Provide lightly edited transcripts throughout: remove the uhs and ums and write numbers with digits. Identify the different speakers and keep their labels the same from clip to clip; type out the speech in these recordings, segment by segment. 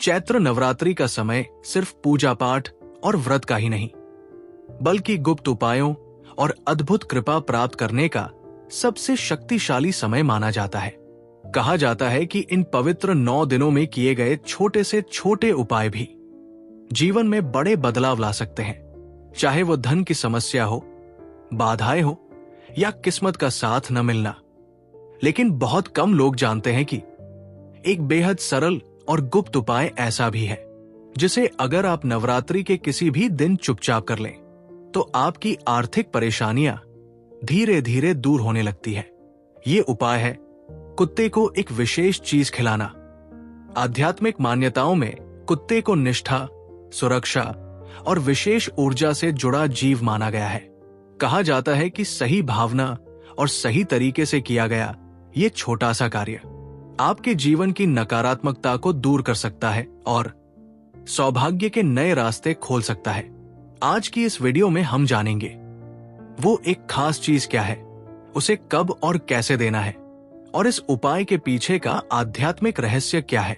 Speaker 1: चैत्र नवरात्रि का समय सिर्फ पूजा पाठ और व्रत का ही नहीं, बल्कि गुप्त उपायों और अद्भुत कृपा प्राप्त करने का सबसे शक्तिशाली समय माना जाता है। कहा जाता है कि इन पवित्र 9 दिनों में किए गए छोटे से छोटे उपाय भी जीवन में बड़े बदलाव ला सकते हैं। चाहे वो धन की समस्या हो, बाधाएं हो या किस्मत का साथ न मिलना। लेकिन बहुत कम लोग जानते हैं कि एक बेहद सरल और गुप्त उपाय ऐसा भी है जिसे अगर आप नवरात्रि के किसी भी दिन चुपचाप कर लें तो आपकी आर्थिक परेशानियां धीरे धीरे दूर होने लगती है। ये उपाय है कुत्ते को एक विशेष चीज खिलाना। आध्यात्मिक मान्यताओं में कुत्ते को निष्ठा, सुरक्षा और विशेष ऊर्जा से जुड़ा जीव माना गया है। कहा जाता है कि सही भावना और सही तरीके से किया गया ये छोटा सा कार्य आपके जीवन की नकारात्मकता को दूर कर सकता है और सौभाग्य के नए रास्ते खोल सकता है। आज की इस वीडियो में हम जानेंगे वो एक खास चीज क्या है, उसे कब और कैसे देना है और इस उपाय के पीछे का आध्यात्मिक रहस्य क्या है।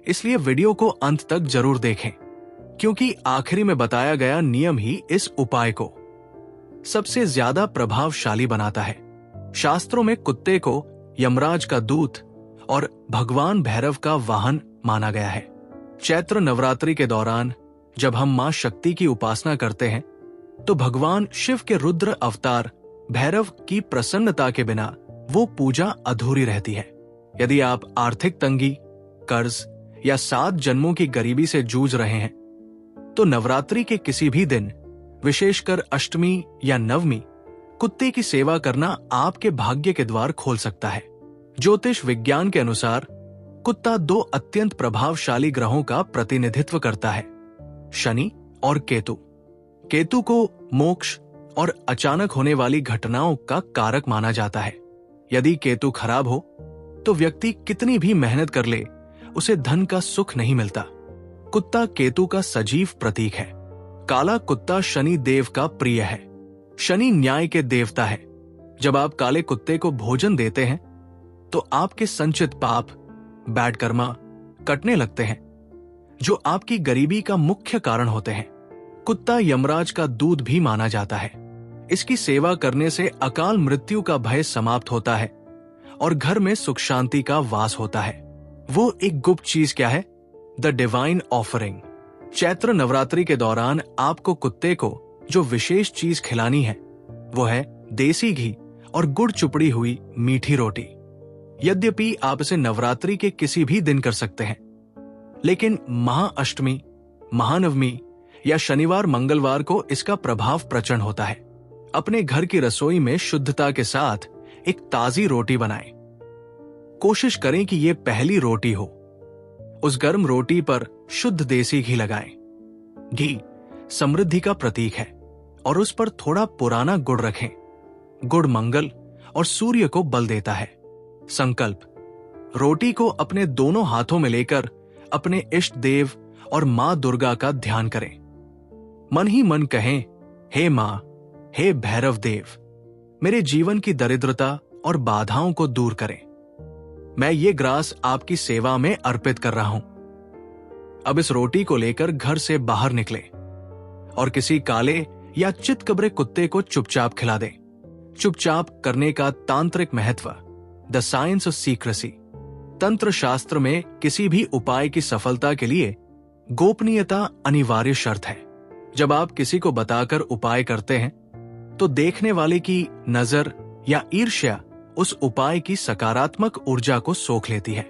Speaker 1: इसलिए वीडियो को अंत तक जरूर देखें, क्योंकि आखिरी में बताया गया नियम ही इस उपाय को सबसे ज्यादा प्रभावशाली बनाता है। शास्त्रों में कुत्ते को यमराज का दूत और भगवान भैरव का वाहन माना गया है। चैत्र नवरात्रि के दौरान जब हम मां शक्ति की उपासना करते हैं तो भगवान शिव के रुद्र अवतार भैरव की प्रसन्नता के बिना वो पूजा अधूरी रहती है। यदि आप आर्थिक तंगी, कर्ज या 7 जन्मों की गरीबी से जूझ रहे हैं तो नवरात्रि के किसी भी दिन, विशेषकर अष्टमी या नवमी, कुत्ते की सेवा करना आपके भाग्य के द्वार खोल सकता है। ज्योतिष विज्ञान के अनुसार कुत्ता 2 अत्यंत प्रभावशाली ग्रहों का प्रतिनिधित्व करता है, शनि और केतु। केतु को मोक्ष और अचानक होने वाली घटनाओं का कारक माना जाता है। यदि केतु खराब हो तो व्यक्ति कितनी भी मेहनत कर ले, उसे धन का सुख नहीं मिलता। कुत्ता केतु का सजीव प्रतीक है। काला कुत्ता शनि देव का प्रिय है। शनि न्याय के देवता है। जब आप काले कुत्ते को भोजन देते हैं तो आपके संचित पाप, बैड कर्मा कटने लगते हैं, जो आपकी गरीबी का मुख्य कारण होते हैं। कुत्ता यमराज का दूत भी माना जाता है। इसकी सेवा करने से अकाल मृत्यु का भय समाप्त होता है और घर में सुख शांति का वास होता है। वो एक गुप्त चीज क्या है? The divine offering. Chaitra Navratri के दौरान आपको कुत्ते को जो विशेष चीज खिलानी है वो है देसी घी और गुड़ चुपड़ी हुई मीठी रोटी। यद्यपि आप इसे नवरात्रि के किसी भी दिन कर सकते हैं, लेकिन महाअष्टमी, महानवमी या शनिवार मंगलवार को इसका प्रभाव प्रचंड होता है। अपने घर की रसोई में शुद्धता के साथ एक ताजी रोटी बनाएं। कोशिश करें कि यह पहली रोटी हो। उस गर्म रोटी पर शुद्ध देसी घी लगाएं। घी समृद्धि का प्रतीक है और उस पर थोड़ा पुराना गुड़ रखें। गुड़ मंगल और सूर्य को बल देता है। संकल्प: रोटी को अपने दोनों हाथों में लेकर अपने इष्ट देव और मां दुर्गा का ध्यान करें। मन ही मन कहें, हे मां, हे भैरव देव, मेरे जीवन की दरिद्रता और बाधाओं को दूर करें। मैं ये ग्रास आपकी सेवा में अर्पित कर रहा हूं। अब इस रोटी को लेकर घर से बाहर निकले और किसी काले या चितकबरे कुत्ते को चुपचाप खिला दें। चुपचाप करने का तांत्रिक महत्व, द साइंस ऑफ सीक्रेसी। तंत्र शास्त्र में किसी भी उपाय की सफलता के लिए गोपनीयता अनिवार्य शर्त है। जब आप किसी को बताकर उपाय करते हैं तो देखने वाले की नजर या ईर्ष्या उस उपाय की सकारात्मक ऊर्जा को सोख लेती है।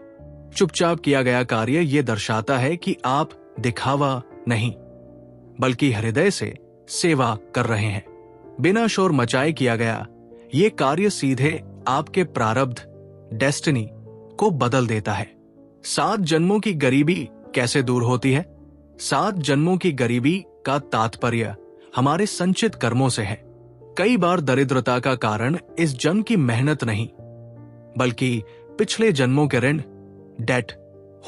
Speaker 1: चुपचाप किया गया कार्य ये दर्शाता है कि आप दिखावा नहीं, बल्कि हृदय से सेवा कर रहे हैं। बिना शोर मचाए किया गया ये कार्य सीधे आपके प्रारब्ध, डेस्टिनी को बदल देता है। 7 जन्मों की गरीबी कैसे दूर होती है? 7 जन्मों की गरीबी का तात्पर्य हमारे संचित कर्मों से है। कई बार दरिद्रता का कारण इस जन्म की मेहनत नहीं, बल्कि पिछले जन्मों के ऋण, डेट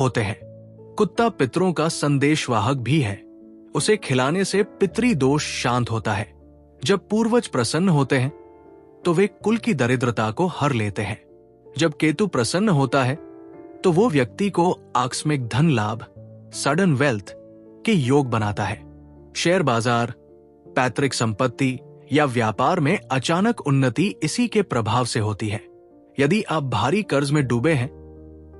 Speaker 1: होते हैं। कुत्ता पितरों का संदेशवाहक भी है। उसे खिलाने से पितरी दोष शांत होता है। जब पूर्वज प्रसन्न होते हैं तो वे कुल की दरिद्रता को हर लेते हैं। जब केतु प्रसन्न होता है तो वो व्यक्ति को आकस्मिक धन लाभ, सडन वेल्थ के योग बनाता है। शेयर बाजार, पैतृक संपत्ति या व्यापार में अचानक उन्नति इसी के प्रभाव से होती है। यदि आप भारी कर्ज में डूबे हैं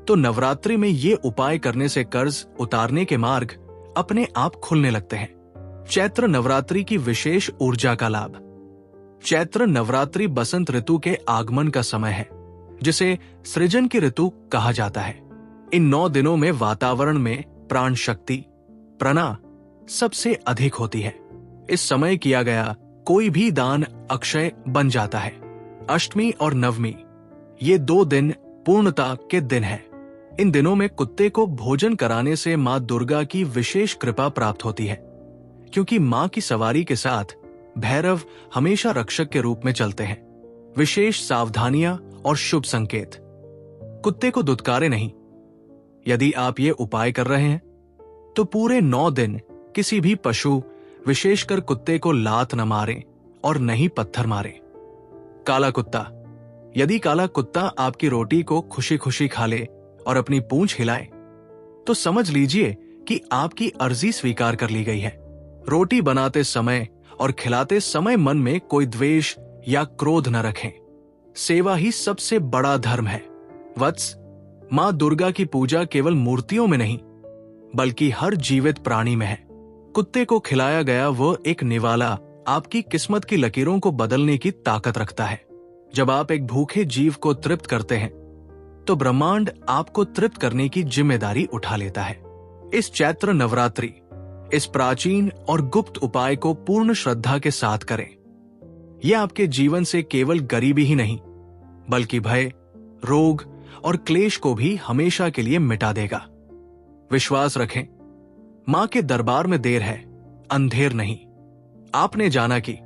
Speaker 1: तो नवरात्रि में ये उपाय करने से कर्ज उतारने के मार्ग अपने आप खुलने लगते हैं। चैत्र नवरात्रि की विशेष ऊर्जा का लाभ। चैत्र नवरात्रि बसंत ऋतु के आगमन का समय है, जिसे सृजन की ऋतु कहा जाता है। इन 9 दिनों में वातावरण में प्राण शक्ति, प्रणा सबसे अधिक होती है। इस समय किया गया कोई भी दान अक्षय बन जाता है। अष्टमी और नवमी ये 2 दिन पूर्णता के दिन हैं। इन दिनों में कुत्ते को भोजन कराने से मां दुर्गा की विशेष कृपा प्राप्त होती है, क्योंकि मां की सवारी के साथ भैरव हमेशा रक्षक के रूप में चलते हैं। विशेष सावधानियां और शुभ संकेत। कुत्ते को दुत्कारे नहीं। यदि आप ये उपाय कर रहे हैं तो पूरे 9 दिन किसी भी पशु, विशेषकर कुत्ते को लात न मारें और न ही पत्थर मारें। काला कुत्ता। यदि काला कुत्ता आपकी रोटी को खुशी खुशी खा ले और अपनी पूंछ हिलाए तो समझ लीजिए कि आपकी अर्जी स्वीकार कर ली गई है। रोटी बनाते समय और खिलाते समय मन में कोई द्वेष या क्रोध न रखें। सेवा ही सबसे बड़ा धर्म है। वत्स, मां दुर्गा की पूजा केवल मूर्तियों में नहीं बल्कि हर जीवित प्राणी में है। कुत्ते को खिलाया गया वो एक निवाला आपकी किस्मत की लकीरों को बदलने की ताकत रखता है। जब आप एक भूखे जीव को तृप्त करते हैं तो ब्रह्मांड आपको तृप्त करने की जिम्मेदारी उठा लेता है। इस चैत्र नवरात्रि इस प्राचीन और गुप्त उपाय को पूर्ण श्रद्धा के साथ करें। यह आपके जीवन से केवल गरीबी ही नहीं बल्कि भय, रोग और क्लेश को भी हमेशा के लिए मिटा देगा। विश्वास रखें, मां के दरबार में देर है, अंधेर नहीं। आपने जाना कि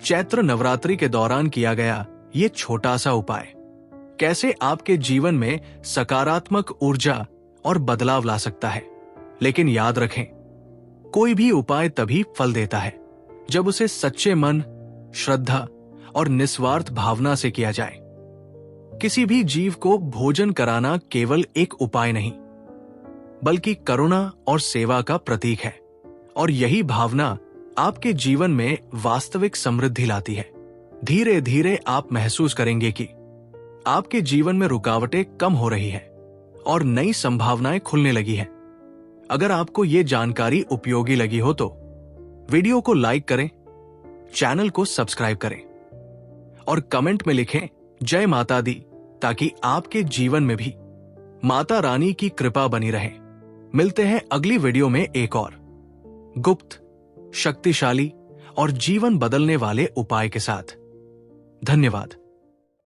Speaker 1: चैत्र नवरात्रि के दौरान किया गया ये छोटा सा उपाय कैसे आपके जीवन में सकारात्मक ऊर्जा और बदलाव ला सकता है। लेकिन याद रखें, कोई भी उपाय तभी फल देता है जब उसे सच्चे मन, श्रद्धा और निस्वार्थ भावना से किया जाए। किसी भी जीव को भोजन कराना केवल एक उपाय नहीं बल्कि करुणा और सेवा का प्रतीक है, और यही भावना आपके जीवन में वास्तविक समृद्धि लाती है। धीरे धीरे आप महसूस करेंगे कि आपके जीवन में रुकावटें कम हो रही हैं और नई संभावनाएं खुलने लगी हैं। अगर आपको ये जानकारी उपयोगी लगी हो तो वीडियो को लाइक करें, चैनल को सब्सक्राइब करें और कमेंट में लिखें जय माता दी, ताकि आपके जीवन में भी माता रानी की कृपा बनी रहे। मिलते हैं अगली वीडियो में एक और गुप्त, शक्तिशाली और जीवन बदलने वाले उपाय के साथ। धन्यवाद।